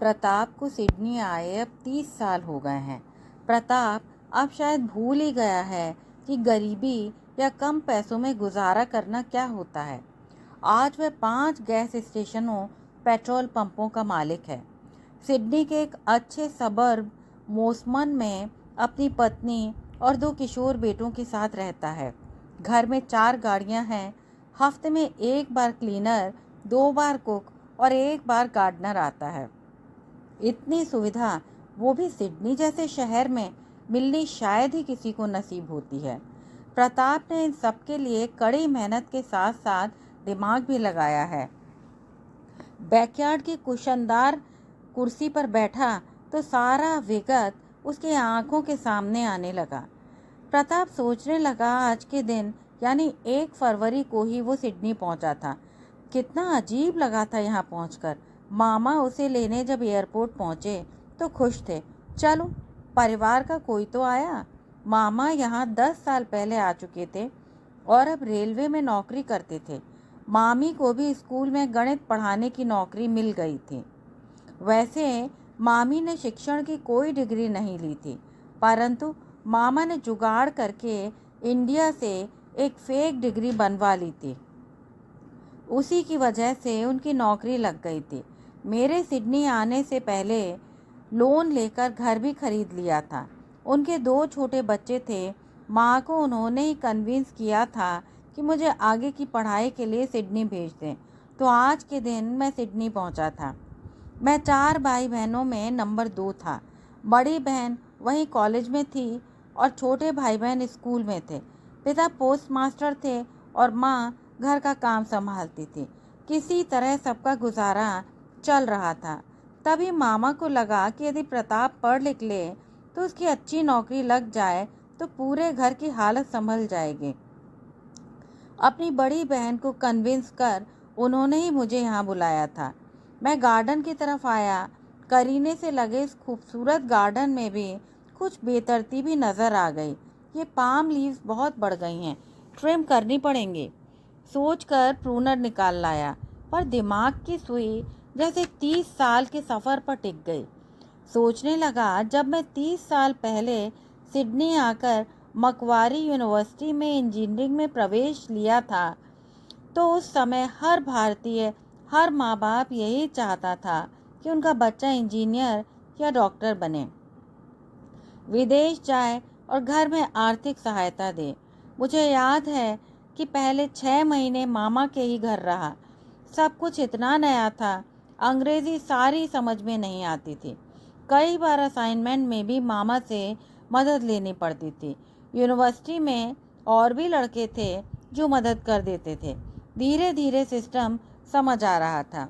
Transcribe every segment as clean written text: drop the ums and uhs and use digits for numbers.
प्रताप को सिडनी आए अब 30 साल हो गए हैं। प्रताप अब शायद भूल ही गया है कि गरीबी या कम पैसों में गुजारा करना क्या होता है। आज वह 5 गैस स्टेशनों, पेट्रोल पंपों का मालिक है। सिडनी के एक अच्छे सबर्ब मोसमन में अपनी पत्नी और 2 किशोर बेटों के साथ रहता है। घर में 4 गाड़ियां हैं। हफ्ते में 1 बार क्लीनर, 2 बार कुक और 1 बार गार्डनर आता है। इतनी सुविधा, वो भी सिडनी जैसे शहर में, मिलनी शायद ही किसी को नसीब होती है। प्रताप ने इन सब के लिए कड़ी मेहनत के साथ साथ दिमाग भी लगाया है। बैकयार्ड की कुशनदार कुर्सी पर बैठा तो सारा विगत उसकी आंखों के सामने आने लगा। प्रताप सोचने लगा, आज के दिन यानी 1 फरवरी को ही वो सिडनी पहुंचा था। कितना अजीब लगा था यहाँ पहुंचकर। मामा उसे लेने जब एयरपोर्ट पहुंचे तो खुश थे। चलो, परिवार का कोई तो आया। मामा यहाँ 10 साल पहले आ चुके थे और अब रेलवे में नौकरी करते थे। मामी को भी स्कूल में गणित पढ़ाने की नौकरी मिल गई थी। वैसे मामी ने शिक्षण की कोई डिग्री नहीं ली थी, परंतु मामा ने जुगाड़ करके इंडिया से एक फेक डिग्री बनवा ली थी। उसी की वजह से उनकी नौकरी लग गई थी। मेरे सिडनी आने से पहले लोन लेकर घर भी खरीद लिया था। उनके 2 छोटे बच्चे थे। माँ को उन्होंने ही कन्विंस किया था कि मुझे आगे की पढ़ाई के लिए सिडनी भेज दें। तो आज के दिन मैं सिडनी पहुँचा था। मैं 4 भाई बहनों में नंबर 2 था। बड़ी बहन वहीं कॉलेज में थी और छोटे भाई बहन स्कूल में थे। पिता पोस्ट मास्टर थे और माँ घर का काम संभालती थी। किसी तरह सबका गुजारा चल रहा था। तभी मामा को लगा कि यदि प्रताप पढ़ लिख ले तो उसकी अच्छी नौकरी लग जाए तो पूरे घर की हालत संभल जाएगी। अपनी बड़ी बहन को कन्विंस कर उन्होंने ही मुझे यहाँ बुलाया था। मैं गार्डन की तरफ आया। करीने से लगे इस खूबसूरत गार्डन में भी कुछ बेतरतीबी नज़र आ गई। ये पाम लीव्स बहुत बढ़ गई हैं, ट्रिम करनी पड़ेंगी। सोचकर प्रूनर निकाल लाया, पर दिमाग की सुई जैसे 30 साल के सफ़र पर टिक गई। सोचने लगा, जब मैं 30 साल पहले सिडनी आकर मकवारी यूनिवर्सिटी में इंजीनियरिंग में प्रवेश लिया था तो उस समय हर भारतीय, हर माँ बाप यही चाहता था कि उनका बच्चा इंजीनियर या डॉक्टर बने, विदेश जाए और घर में आर्थिक सहायता दे। मुझे याद है कि पहले 6 महीने मामा के ही घर रहा। सब कुछ इतना नया था। अंग्रेज़ी सारी समझ में नहीं आती थी। कई बार असाइनमेंट में भी मामा से मदद लेनी पड़ती थी। यूनिवर्सिटी में और भी लड़के थे जो मदद कर देते थे। धीरे धीरे सिस्टम समझ आ रहा था।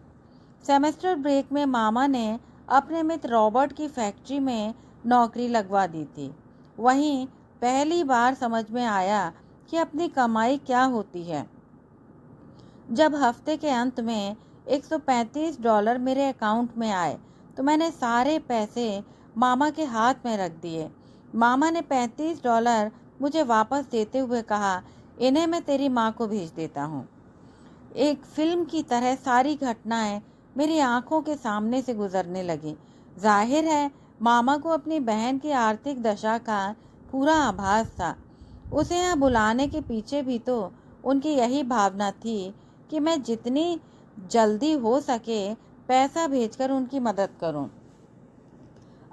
सेमेस्टर ब्रेक में मामा ने अपने मित्र रॉबर्ट की फैक्ट्री में नौकरी लगवा दी थी। वहीं पहली बार समझ में आया कि अपनी कमाई क्या होती है। जब हफ्ते के अंत में $135 मेरे अकाउंट में आए तो मैंने सारे पैसे मामा के हाथ में रख दिए। मामा ने $35 मुझे वापस देते हुए कहा, इन्हें मैं तेरी माँ को भेज देता हूँ। एक फिल्म की तरह सारी घटनाएं मेरी आंखों के सामने से गुजरने लगी। जाहिर है मामा को अपनी बहन की आर्थिक दशा का पूरा आभास था। उसे यहाँ बुलाने के पीछे भी तो उनकी यही भावना थी कि मैं जितनी जल्दी हो सके पैसा भेजकर उनकी मदद करूं।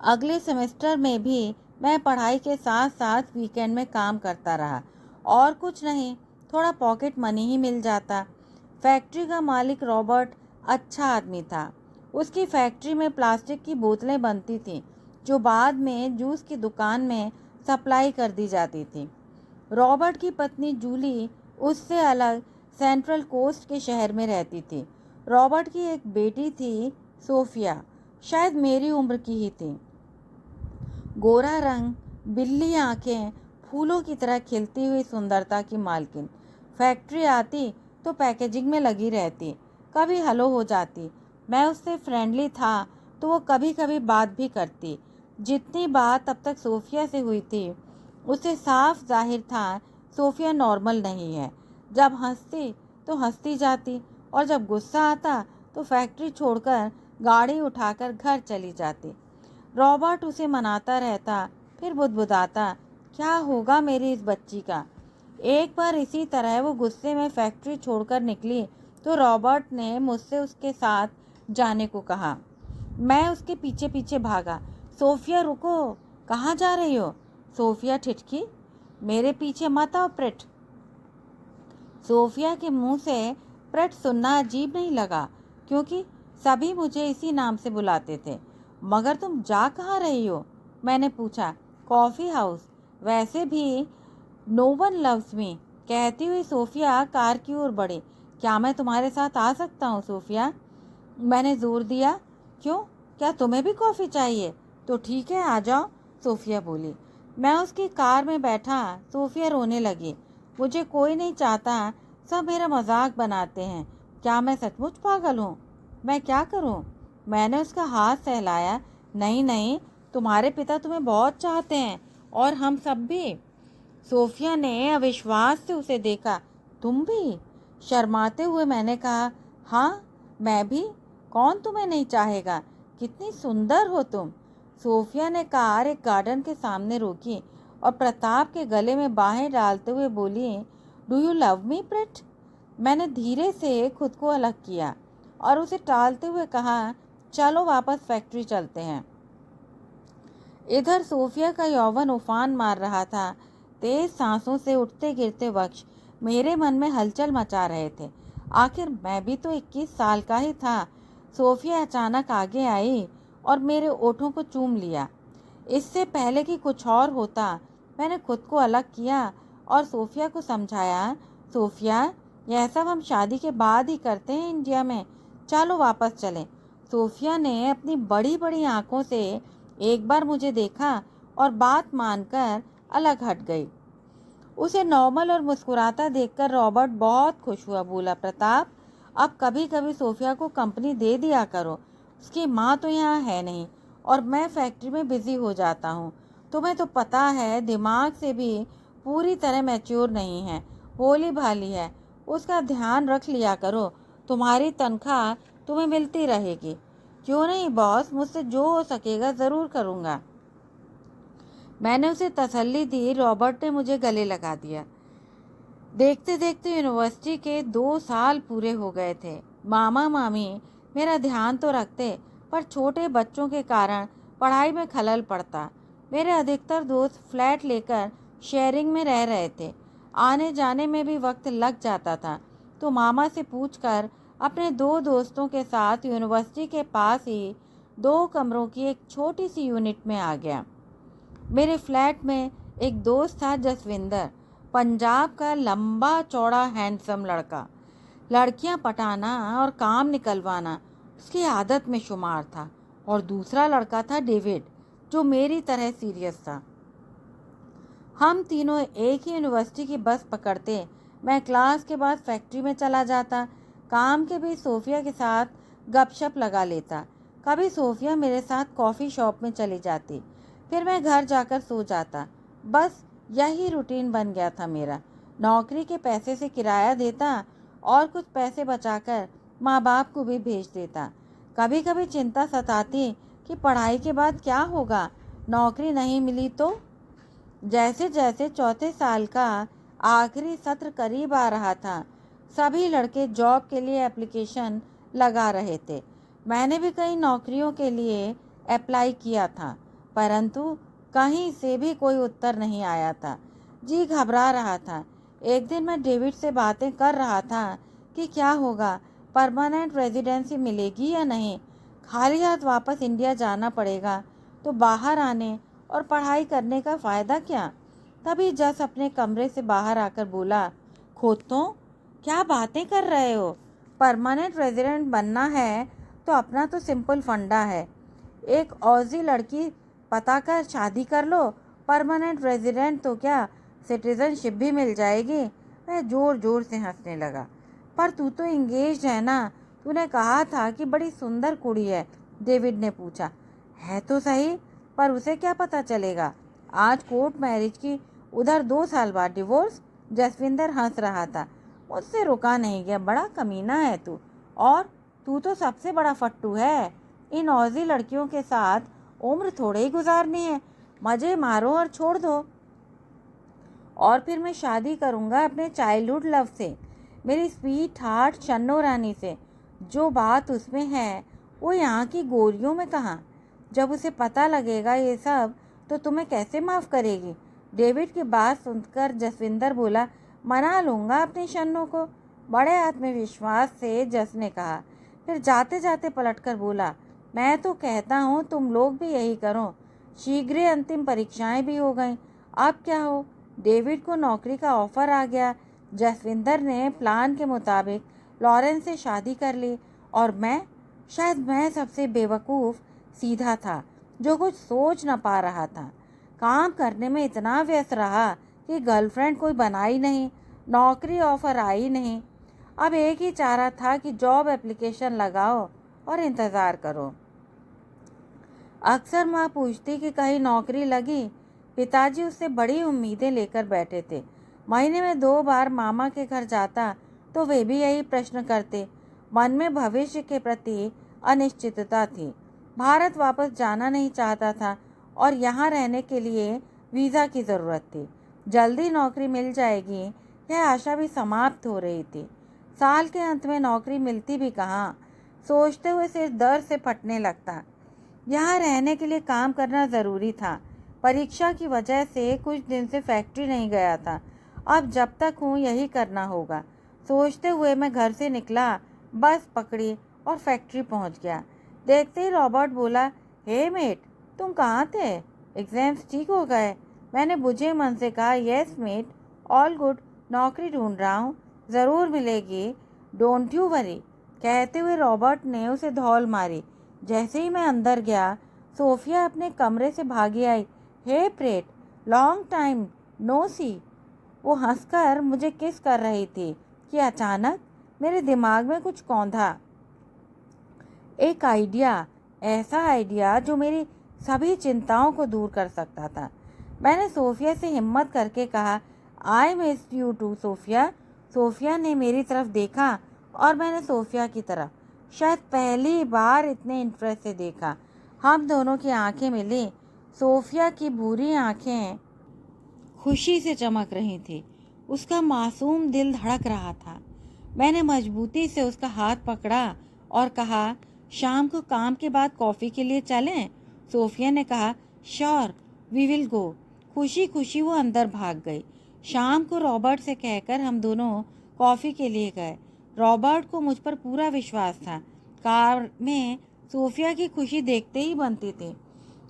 अगले सेमेस्टर में भी मैं पढ़ाई के साथ साथ वीकेंड में काम करता रहा। और कुछ नहीं, थोड़ा पॉकेट मनी ही मिल जाता। फैक्ट्री का मालिक रॉबर्ट अच्छा आदमी था। उसकी फैक्ट्री में प्लास्टिक की बोतलें बनती थीं जो बाद में जूस की दुकान में सप्लाई कर दी जाती थी। रॉबर्ट की पत्नी जूली उससे अलग सेंट्रल कोस्ट के शहर में रहती थी। रॉबर्ट की एक बेटी थी, सोफिया, शायद मेरी उम्र की ही थी। गोरा रंग, बिल्ली आंखें, फूलों की तरह खिलती हुई सुंदरता की मालकिन। फैक्ट्री आती तो पैकेजिंग में लगी रहती, कभी हेलो हो जाती। मैं उससे फ्रेंडली था तो वो कभी कभी बात भी करती। जितनी बात अब तक सोफिया से हुई थी उससे साफ जाहिर था सोफिया नॉर्मल नहीं है। जब हंसती तो हंसती जाती और जब गुस्सा आता तो फैक्ट्री छोड़कर गाड़ी उठाकर घर चली जाती। रॉबर्ट उसे मनाता रहता, फिर बुदबुदाता, क्या होगा मेरी इस बच्ची का। एक बार इसी तरह वो गुस्से में फैक्ट्री छोड़कर निकली तो रॉबर्ट ने मुझसे उसके साथ जाने को कहा। मैं उसके पीछे पीछे भागा। सोफिया रुको, कहाँ जा रही हो? सोफिया ठिठकी, मेरे पीछे मत आओ प्रिट। सोफिया के मुंह से प्रिट सुनना अजीब नहीं लगा क्योंकि सभी मुझे इसी नाम से बुलाते थे। मगर तुम जा कहाँ रही हो? मैंने पूछा। Coffee house. वैसे भी नो वन लव्स मी, कहती हुई सोफिया कार की ओर बढ़ी। क्या मैं तुम्हारे साथ आ सकता हूँ सोफिया? मैंने जोर दिया। क्यों, क्या तुम्हें भी कॉफ़ी चाहिए? तो ठीक है, आ जाओ, सोफिया बोली। मैं उसकी कार में बैठा। सोफिया रोने लगी। मुझे कोई नहीं चाहता, सब मेरा मजाक बनाते हैं। क्या मैं सचमुच पागल हूँ? मैं क्या करूँ? मैंने उसका हाथ सहलाया। नहीं नहीं, तुम्हारे पिता तुम्हें बहुत चाहते हैं और हम सब भी। सोफिया ने अविश्वास से उसे देखा। तुम भी? शर्माते हुए मैंने कहा, हाँ मैं भी। कौन तुम्हें नहीं चाहेगा? कितनी सुंदर हो तुम। सोफिया ने कार एक गार्डन के सामने रोकी और प्रताप के गले में बाहें डालते हुए बोली, do you love me pretty? मैंने धीरे से खुद को अलग किया और उसे टालते हुए कहा, चलो वापस फैक्ट्री चलते हैं। इधर सोफिया का यौवन उफान मार रहा था। तेज सांसों से उठते गिरते वक्ष मेरे मन में हलचल मचा रहे थे। आखिर मैं भी तो 21 साल का ही था। सोफिया अचानक आगे आई और मेरे ओठों को चूम लिया। इससे पहले कि कुछ और होता, मैंने खुद को अलग किया और सोफिया को समझाया, सोफिया यह सब हम शादी के बाद ही करते हैं इंडिया में, चलो वापस चलें। सोफिया ने अपनी बड़ी बड़ी आंखों से एक बार मुझे देखा और बात मानकर अलग हट गई। उसे नॉर्मल और मुस्कुराता देखकर रॉबर्ट बहुत खुश हुआ। बोला, प्रताप अब कभी कभी सोफिया को कंपनी दे दिया करो, उसकी माँ तो यहाँ है नहीं और मैं फैक्ट्री में बिजी हो जाता हूँ। तुम्हें तो पता है दिमाग से भी पूरी तरह मैच्योर नहीं है, भोली भाली है, उसका ध्यान रख लिया करो। तुम्हारी तनख्वाह तुम्हें मिलती रहेगी। क्यों नहीं बॉस, मुझसे जो हो सकेगा ज़रूर करूँगा। मैंने उसे तसल्ली दी। रॉबर्ट ने मुझे गले लगा दिया। देखते देखते यूनिवर्सिटी के 2 साल पूरे हो गए थे। मामा मामी मेरा ध्यान तो रखते, पर छोटे बच्चों के कारण पढ़ाई में खलल पड़ता। मेरे अधिकतर दोस्त फ्लैट लेकर शेयरिंग में रह रहे थे। आने जाने में भी वक्त लग जाता था, तो मामा से पूछकर अपने 2 दोस्तों के साथ यूनिवर्सिटी के पास ही 2 कमरों की एक छोटी सी यूनिट में आ गया। मेरे फ्लैट में एक दोस्त था, जसविंदर, पंजाब का लंबा चौड़ा हैंडसम लड़का। लड़कियां पटाना और काम निकलवाना उसकी आदत में शुमार था। और दूसरा लड़का था डेविड, जो मेरी तरह सीरियस था। हम तीनों एक ही यूनिवर्सिटी की बस पकड़ते। मैं क्लास के बाद फैक्ट्री में चला जाता। काम के भी सोफिया के साथ गपशप लगा लेता। कभी सोफिया मेरे साथ कॉफ़ी शॉप में चली जाती, फिर मैं घर जाकर सो जाता। बस यही रूटीन बन गया था मेरा। नौकरी के पैसे से किराया देता और कुछ पैसे बचाकर माँ बाप को भी भेज देता। कभी कभी चिंता सताती कि पढ़ाई के बाद क्या होगा, नौकरी नहीं मिली तो। जैसे जैसे चौथे साल का आखिरी सत्र करीब आ रहा था, सभी लड़के जॉब के लिए एप्लीकेशन लगा रहे थे। मैंने भी कई नौकरियों के लिए अप्लाई किया था, परंतु कहीं से भी कोई उत्तर नहीं आया था। जी घबरा रहा था। एक दिन मैं डेविड से बातें कर रहा था कि क्या होगा, परमानेंट रेजिडेंसी मिलेगी या नहीं, खाली हाथ वापस इंडिया जाना पड़ेगा तो बाहर आने और पढ़ाई करने का फ़ायदा क्या। तभी जस अपने कमरे से बाहर आकर बोला, खोतो क्या बातें कर रहे हो, परमानेंट रेजिडेंट बनना है तो अपना तो सिंपल फंडा है, एक ऑजी लड़की पता कर शादी कर लो, परमानेंट रेजिडेंट तो क्या सिटीजनशिप भी मिल जाएगी। वह ज़ोर ज़ोर से हंसने लगा। पर तू तो इंगेज है ना, तूने कहा था कि बड़ी सुंदर कुड़ी है, डेविड ने पूछा। है तो सही, पर उसे क्या पता चलेगा, आज कोर्ट मैरिज की, उधर 2 साल बाद डिवोर्स। जसविंदर हंस रहा था। मुझसे रुका नहीं गया, बड़ा कमीना है तू, और तू तो सबसे बड़ा फट्टू है। इन औजी लड़कियों के साथ उम्र थोड़े ही गुजारनी है, मज़े मारो और छोड़ दो। और फिर मैं शादी करूँगा अपने चाइल्डहुड लव से, मेरी स्वीट हार्ट शन्नो रानी से। जो बात उसमें है वो यहाँ की गोरियों में कहाँ। जब उसे पता लगेगा ये सब तो तुम्हें कैसे माफ़ करेगी। डेविड की बात सुनकर जसविंदर बोला, मना लूँगा अपनी शन्नो को। बड़े आत्मविश्वास से जस ने कहा। फिर जाते जाते पलटकर बोला, मैं तो कहता हूँ तुम लोग भी यही करो। शीघ्र ही अंतिम परीक्षाएं भी हो गईं। अब क्या हो। डेविड को नौकरी का ऑफर आ गया। जसविंदर ने प्लान के मुताबिक लॉरेंस से शादी कर ली और शायद मैं सबसे बेवकूफ़ सीधा था जो कुछ सोच न पा रहा था। काम करने में इतना व्यस्त रहा कि गर्लफ्रेंड कोई बनाई नहीं, नौकरी ऑफर आई नहीं। अब एक ही चारा था कि जॉब एप्लीकेशन लगाओ और इंतज़ार करो। अक्सर माँ पूछती कि कहीं नौकरी लगी। पिताजी उससे बड़ी उम्मीदें लेकर बैठे थे। महीने में 2 बार मामा के घर जाता तो वे भी यही प्रश्न करते। मन में भविष्य के प्रति अनिश्चितता थी। भारत वापस जाना नहीं चाहता था और यहाँ रहने के लिए वीज़ा की ज़रूरत थी। जल्दी नौकरी मिल जाएगी यह आशा भी समाप्त हो रही थी। साल के अंत में नौकरी मिलती भी कहाँ, सोचते हुए सिर दर्द से फटने लगता। यहाँ रहने के लिए काम करना ज़रूरी था। परीक्षा की वजह से कुछ दिन से फैक्ट्री नहीं गया था। अब जब तक हूँ यही करना होगा। सोचते हुए मैं घर से निकला, बस पकड़ी और फैक्ट्री पहुँच गया। देखते ही रॉबर्ट बोला, हे मेट, तुम कहाँ थे? एग्ज़ाम्स ठीक हो गए? मैंने बुझे मन से कहा, यस मेट, ऑल गुड। नौकरी ढूंढ रहा हूँ, ज़रूर मिलेगी, डोंट यू वरी। कहते हुए रॉबर्ट ने उसे धौल मारी। जैसे ही मैं अंदर गया, सोफिया अपने कमरे से भागी आई। हे प्रेट, लॉन्ग टाइम नो सी। वो हंसकर मुझे किस कर रही थी कि अचानक मेरे दिमाग में कुछ कौंधा। एक आइडिया, ऐसा आइडिया जो मेरी सभी चिंताओं को दूर कर सकता था। मैंने सोफिया से हिम्मत करके कहा, I miss you too Sophia. Sophia ने मेरी तरफ देखा और मैंने सोफिया की तरफ। शायद पहली बार इतने इंटरेस्ट से देखा। हम दोनों की आंखें मिली। सोफिया की भूरी आंखें खुशी से चमक रही थी। उसका मासूम दिल धड़क रहा था। मैंने मजबूती से उसका हाथ पकड़ा और कहा, शाम को काम के बाद कॉफ़ी के लिए चलें? सोफिया ने कहा, श्योर, वी विल गो। खुशी खुशी वो अंदर भाग गई। शाम को रॉबर्ट से कहकर हम दोनों कॉफ़ी के लिए गए। रॉबर्ट को मुझ पर पूरा विश्वास था। कार में सोफिया की खुशी देखते ही बनती थी।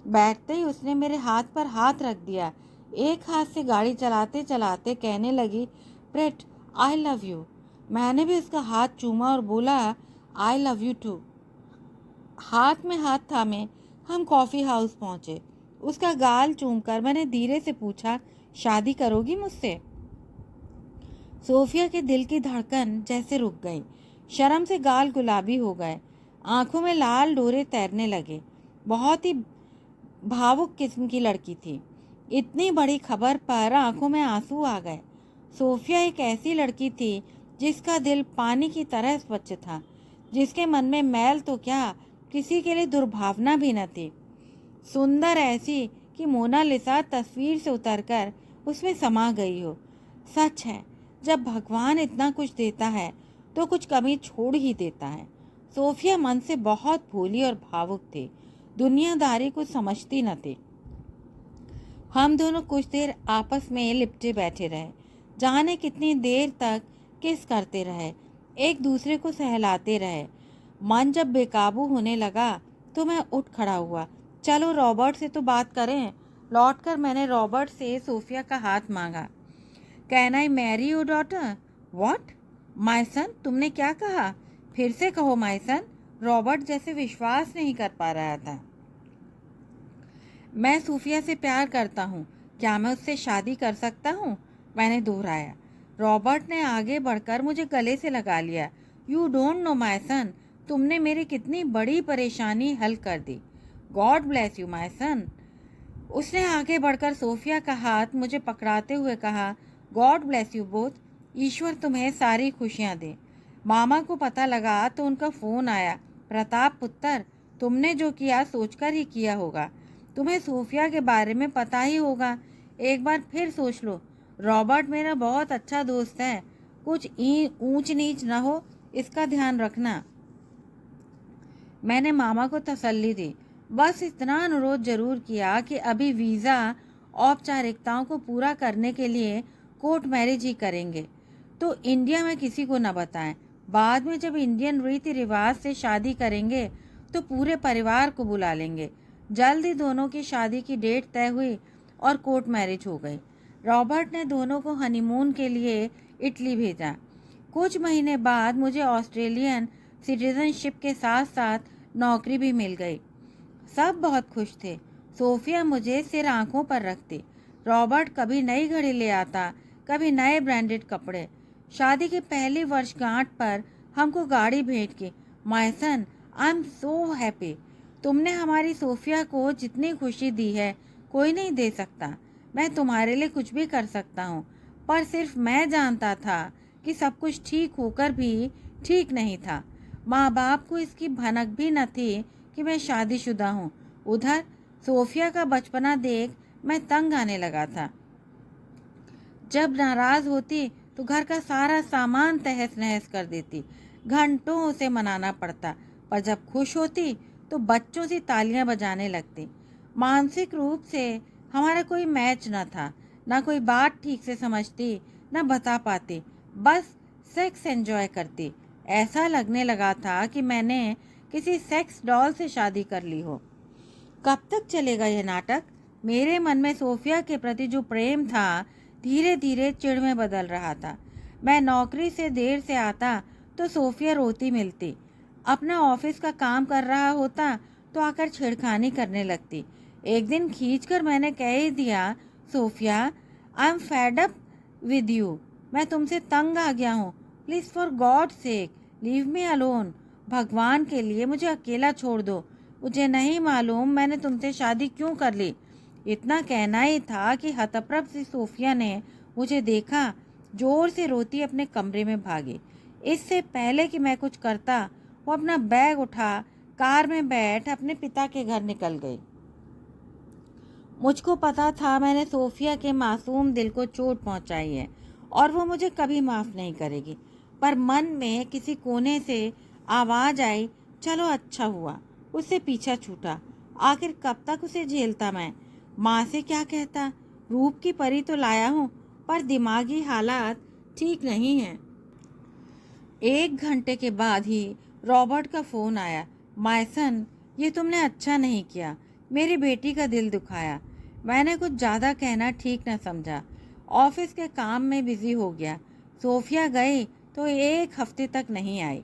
बैठते ही उसने मेरे हाथ पर हाथ रख दिया। एक हाथ से गाड़ी चलाते चलाते कहने लगी, प्रेट, आई लव यू। मैंने भी उसका हाथ चूमा और बोला, आई लव यू टू। हाथ में हाथ थामे हम कॉफ़ी हाउस पहुँचे। उसका गाल चूमकर मैंने धीरे से पूछा, शादी करोगी मुझसे? सोफिया के दिल की धड़कन जैसे रुक गई। शर्म से गाल गुलाबी हो गए, आंखों में लाल डोरे तैरने लगे। बहुत ही भावुक किस्म की लड़की थी। इतनी बड़ी खबर पर आंखों में आंसू आ गए। सोफिया एक ऐसी लड़की थी जिसका दिल पानी की तरह स्वच्छ था, जिसके मन में मैल तो क्या, किसी के लिए दुर्भावना भी न थी। सुंदर ऐसी कि मोनालिसा तस्वीर से उतरकर उसमें समा गई हो। सच है, जब भगवान इतना कुछ देता है तो कुछ कमी छोड़ ही देता है। सोफिया मन से बहुत भोली और भावुक थी, दुनियादारी कुछ समझती न थी। हम दोनों कुछ देर आपस में लिपटे बैठे रहे, जाने कितनी देर तक किस करते रहे, एक दूसरे को सहलाते रहे। मन जब बेकाबू होने लगा तो मैं उठ खड़ा हुआ। चलो रॉबर्ट से तो बात करें। लौटकर मैंने रॉबर्ट से सोफिया का हाथ मांगा। Can I marry your daughter? What? My son, तुमने क्या कहा? फिर से कहो माय सन। रॉबर्ट जैसे विश्वास नहीं कर पा रहा था। मैं सूफिया से प्यार करता हूँ, क्या मैं उससे शादी कर सकता हूँ? मैंने दोहराया। रॉबर्ट ने आगे बढ़कर मुझे गले से लगा लिया। You don't know my son, तुमने मेरी कितनी बड़ी परेशानी हल कर दी। God bless you my son. उसने आगे बढ़कर सोफिया का हाथ मुझे पकड़ाते हुए कहा, गॉड ब्लेस यू बोथ, ईश्वर तुम्हें सारी खुशियाँ दे। मामा को पता लगा तो उनका फ़ोन आया, प्रताप पुत्र, तुमने जो किया सोचकर ही किया होगा। तुम्हें सोफिया के बारे में पता ही होगा। एक बार फिर सोच लो। रॉबर्ट मेरा बहुत अच्छा दोस्त है। कुछ ऊंच नीच न हो, इसका ध्यान रखना। मैंने मामा को तसल्ली दी। बस इतना अनुरोध जरूर किया कि अभी वीज़ा औपचारिकताओं को पूरा करने के लिए कोर्ट मैरिज ही करेंगे, तो इंडिया में किसी को न बताएं। बाद में जब इंडियन रीति रिवाज से शादी करेंगे तो पूरे परिवार को बुला लेंगे। जल्द ही दोनों की शादी की डेट तय हुई और कोर्ट मैरिज हो गई। रॉबर्ट ने दोनों को हनीमून के लिए इटली भेजा। कुछ महीने बाद मुझे ऑस्ट्रेलियन सिटीजनशिप के साथ साथ नौकरी भी मिल गई। सब बहुत खुश थे। सोफिया मुझे सिर आंखों पर रखती। रॉबर्ट कभी नई घड़ी ले आता, कभी नए ब्रांडेड कपड़े। शादी की पहली वर्षगांठ पर हमको गाड़ी भेंट की। My son, I am so happy. तुमने हमारी सोफिया को जितनी खुशी दी है कोई नहीं दे सकता। मैं तुम्हारे लिए कुछ भी कर सकता हूँ, पर सिर्फ मैं जानता था कि सब कुछ ठीक होकर भी ठीक नहीं था। माँ बाप को इसकी भनक भी न थी कि मैं शादीशुदा हूँ। उधर सोफिया का बचपना देख मैं तंग आने लगा था। जब नाराज होती तो घर का सारा सामान तहस नहस कर देती। घंटों उसे मनाना पड़ता, पर जब खुश होती तो बच्चों सी तालियां बजाने लगती। मानसिक रूप से हमारा कोई मैच न था। न कोई बात ठीक से समझती, न बता पाती, बस सेक्स एंजॉय करती। ऐसा लगने लगा था कि मैंने किसी सेक्स डॉल से शादी कर ली हो। कब तक चलेगा यह नाटक? मेरे मन में सोफिया के प्रति जो प्रेम था धीरे धीरे चिढ़ में बदल रहा था। मैं नौकरी से देर से आता तो सोफिया रोती मिलती। अपना ऑफिस का काम कर रहा होता तो आकर छेड़खानी करने लगती। एक दिन खींचकर मैंने कह ही दिया, Sophia, I am fed up with you. मैं तुमसे तंग आ गया हूँ। Please for God sake leave me alone. भगवान के लिए मुझे अकेला छोड़ दो। मुझे नहीं मालूम मैंने तुमसे शादी क्यों कर ली। इतना कहना ही था कि हतप्रभ सी सोफिया ने मुझे देखा, जोर से रोती अपने कमरे में भागी। इससे पहले कि मैं कुछ करता वो अपना बैग उठा कार में बैठ अपने पिता के घर निकल गई। मुझको पता था मैंने सोफिया के मासूम दिल को चोट पहुंचाई है और वो मुझे कभी माफ़ नहीं करेगी, पर मन में किसी कोने से आवाज़ आई, चलो अच्छा हुआ उससे पीछा छूटा। आखिर कब तक उसे झेलता मैं? माँ से क्या कहता? रूप की परी तो लाया हूँ, पर दिमागी हालात ठीक नहीं हैं। 1 घंटे के बाद ही रॉबर्ट का फ़ोन आया। माय सन, ये तुमने अच्छा नहीं किया, मेरी बेटी का दिल दुखाया। मैंने कुछ ज़्यादा कहना ठीक न समझा। ऑफिस के काम में बिजी हो गया। सोफिया गई तो 1 हफ्ते तक नहीं आई।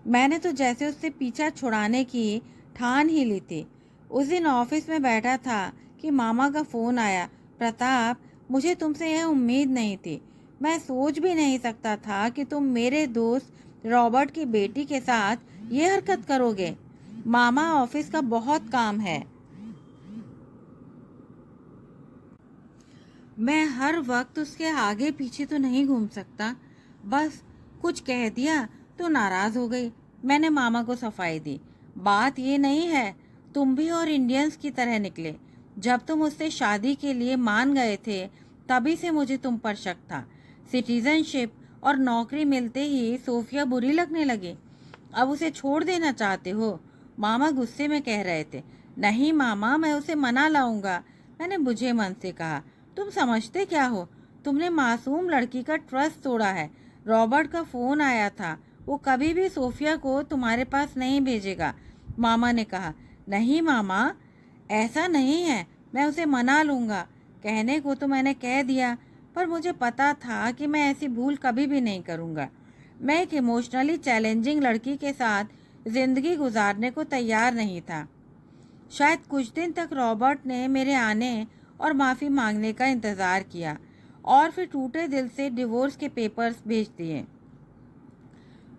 मैंने तो जैसे उससे पीछा छुड़ाने की ठान ही ली थी। उस दिन ऑफिस में बैठा था कि मामा का फ़ोन आया। प्रताप, मुझे तुमसे यह उम्मीद नहीं थी। मैं सोच भी नहीं सकता था कि तुम मेरे दोस्त रॉबर्ट की बेटी के साथ ये हरकत करोगे। मामा, ऑफिस का बहुत काम है। मैं हर वक्त उसके आगे पीछे तो नहीं घूम सकता। बस कुछ कह दिया तो नाराज़ हो गई। मैंने मामा को सफाई दी, बात ये नहीं है, तुम भी और इंडियंस की तरह निकले। जब तुम उससे शादी के लिए मान गए थे तभी से मुझे तुम पर शक था। सिटीजनशिप और नौकरी मिलते ही सोफिया बुरी लगने लगी। अब उसे छोड़ देना चाहते हो? मामा गुस्से में कह रहे थे। नहीं मामा, मैं उसे मना लाऊंगा, मैंने बुझे मन से कहा। तुम समझते क्या हो? तुमने मासूम लड़की का ट्रस्ट तोड़ा है। रॉबर्ट का फ़ोन आया था, वो कभी भी सोफिया को तुम्हारे पास नहीं भेजेगा। मामा ने कहा। नहीं मामा, ऐसा नहीं है, मैं उसे मना लूँगा। कहने को तो मैंने कह दिया, पर मुझे पता था कि मैं ऐसी भूल कभी भी नहीं करूँगा। मैं एक इमोशनली चैलेंजिंग लड़की के साथ ज़िंदगी गुजारने को तैयार नहीं था। शायद कुछ दिन तक रॉबर्ट ने मेरे आने और माफ़ी मांगने का इंतज़ार किया और फिर टूटे दिल से डिवोर्स के पेपर्स भेज दिए।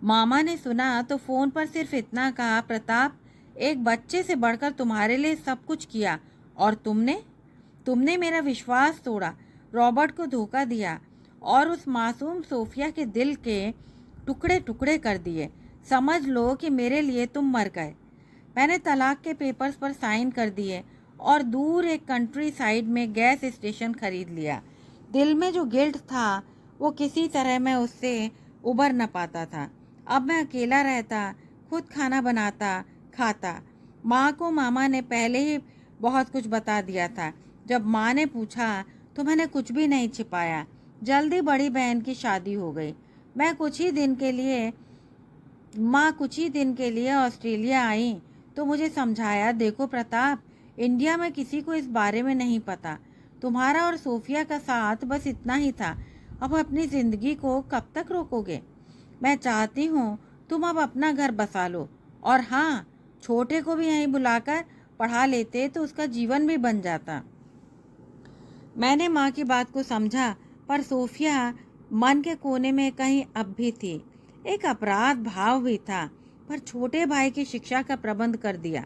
मामा ने सुना तो फ़ोन पर सिर्फ इतना कहा, प्रताप, एक बच्चे से बढ़कर तुम्हारे लिए सब कुछ किया और तुमने मेरा विश्वास तोड़ा, रॉबर्ट को धोखा दिया और उस मासूम सोफिया के दिल के टुकड़े टुकड़े कर दिए। समझ लो कि मेरे लिए तुम मर गए। मैंने तलाक के पेपर्स पर साइन कर दिए और दूर एक कंट्री साइड में गैस स्टेशन खरीद लिया। दिल में जो गिल्ट था वो किसी तरह मैं उससे उबर न पाता था। अब मैं अकेला रहता, खुद खाना बनाता, खाता। माँ को मामा ने पहले ही बहुत कुछ बता दिया था। जब माँ ने पूछा तो मैंने कुछ भी नहीं छिपाया। जल्दी बड़ी बहन की शादी हो गई। माँ कुछ ही दिन के लिए ऑस्ट्रेलिया आई तो मुझे समझाया, देखो प्रताप, इंडिया में किसी को इस बारे में नहीं पता। तुम्हारा और सोफिया का साथ बस इतना ही था। अब अपनी ज़िंदगी को कब तक रोकोगे? मैं चाहती हूँ तुम अब अपना घर बसा लो। और हाँ, छोटे को भी यहीं बुलाकर पढ़ा लेते तो उसका जीवन भी बन जाता। मैंने माँ की बात को समझा, पर सोफिया मन के कोने में कहीं अब भी थी। एक अपराध भाव भी था, पर छोटे भाई की शिक्षा का प्रबंध कर दिया।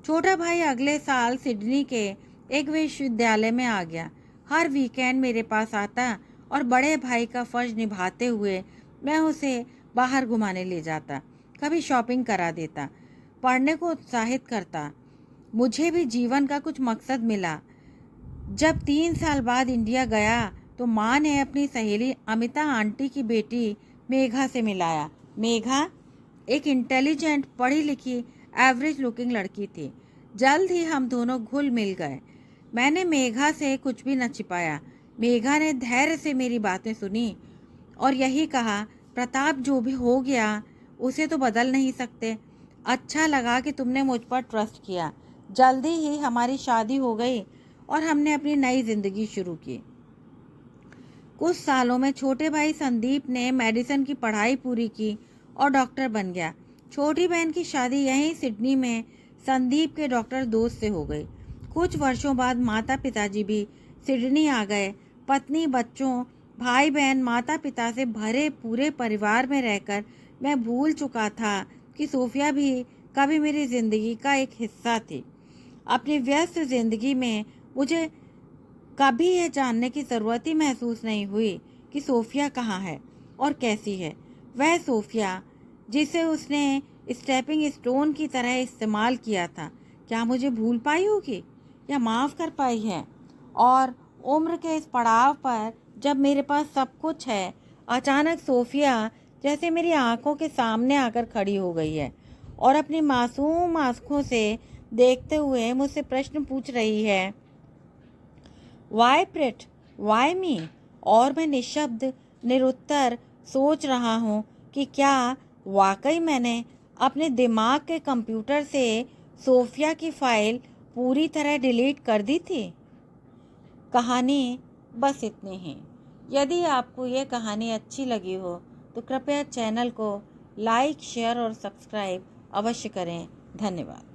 छोटा भाई अगले साल सिडनी के एक विश्वविद्यालय में आ गया। हर वीकेंड मेरे पास आता और बड़े भाई का फर्ज निभाते हुए मैं उसे बाहर घुमाने ले जाता, कभी शॉपिंग करा देता, पढ़ने को उत्साहित करता। मुझे भी जीवन का कुछ मकसद मिला। जब 3 साल बाद इंडिया गया तो माँ ने अपनी सहेली अमिता आंटी की बेटी मेघा से मिलाया। मेघा एक इंटेलिजेंट, पढ़ी लिखी, एवरेज लुकिंग लड़की थी। जल्द ही हम दोनों घुल मिल गए। मैंने मेघा से कुछ भी न छिपाया। मेघा ने धैर्य से मेरी बातें सुनी और यही कहा, प्रताप, जो भी हो गया उसे तो बदल नहीं सकते। अच्छा लगा कि तुमने मुझ पर ट्रस्ट किया। जल्दी ही हमारी शादी हो गई और हमने अपनी नई जिंदगी शुरू की। कुछ सालों में छोटे भाई संदीप ने मेडिसिन की पढ़ाई पूरी की और डॉक्टर बन गया। छोटी बहन की शादी यहीं सिडनी में संदीप के डॉक्टर दोस्त से हो गई। कुछ वर्षों बाद माता पिताजी भी सिडनी आ गए। पत्नी, बच्चों, भाई बहन, माता पिता से भरे पूरे परिवार में रहकर मैं भूल चुका था कि सोफिया भी कभी मेरी ज़िंदगी का एक हिस्सा थी। अपनी व्यस्त ज़िंदगी में मुझे कभी यह जानने की ज़रूरत ही महसूस नहीं हुई कि सोफिया कहाँ है और कैसी है। वह सोफिया जिसे उसने स्टेपिंग स्टोन की तरह इस्तेमाल किया था, क्या मुझे भूल पाई होगी या माफ़ कर पाई है? और उम्र के इस पड़ाव पर जब मेरे पास सब कुछ है, अचानक सोफिया जैसे मेरी आंखों के सामने आकर खड़ी हो गई है और अपनी मासूम आंखों से देखते हुए मुझसे प्रश्न पूछ रही है, वाई प्रिट, वाई मी? और मैं निशब्द, निरुत्तर सोच रहा हूँ कि क्या वाकई मैंने अपने दिमाग के कंप्यूटर से सोफिया की फाइल पूरी तरह डिलीट कर दी थी। कहानी बस इतनी ही। यदि आपको ये कहानी अच्छी लगी हो तो कृपया चैनल को लाइक, शेयर और सब्सक्राइब अवश्य करें। धन्यवाद।